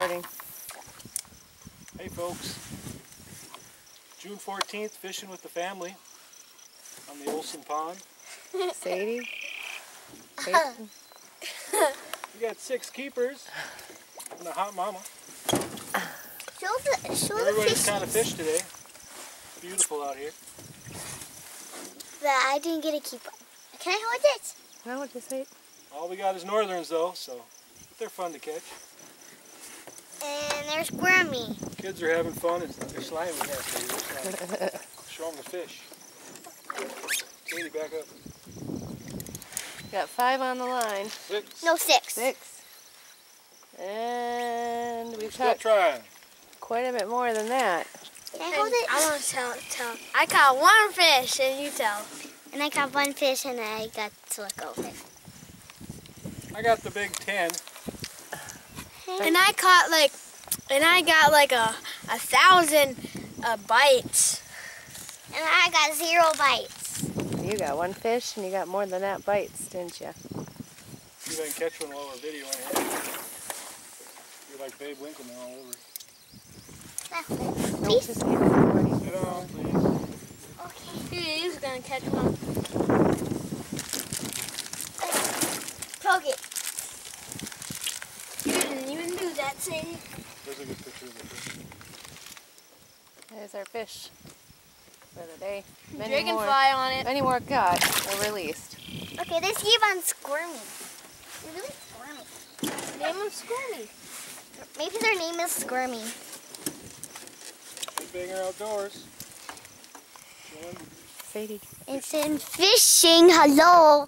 recording. Hey folks, June 14th, fishing with the family on the Olson Pond. Sadie? We got 6 keepers and a hot mama. Show the Everybody's fish. caught a fish today. Beautiful out here. But I didn't get a keeper. Can I hold it? No, just wait. All we got is northerns though, so they're fun to catch. And there's Grammy. Kids are having fun. They're slimy. Yeah, Sadie. Show them the fish. Sadie, back up. Got 5 on the line. 6. No, 6. 6. And we've Still caught trying. quite a bit more than that. Can I hold it? I want to tell. I caught 1 fish, and you tell. And I got 1 fish and I got to let go of it. I got the big 10. And I caught I got like a 1,000 bites. And I got 0 bites. You got 1 fish and you got more than that bites, didn't you? See if I can catch one while we're videoing. You're like Babe Lincoln all over. No, just keep recording. Get on, please. Okay. He was gonna catch one. Poke it. You didn't even do that, Sadie. There's a good picture of the fish. There's our fish for the day. Dragonfly on it. Many more caught or released. Okay, this keep on squirming. They're really squirmy. Name him Squirmy. Maybe their name is Squirmy. Big Banger Outdoors. Chilling. Sadie. Instant fishing, hello.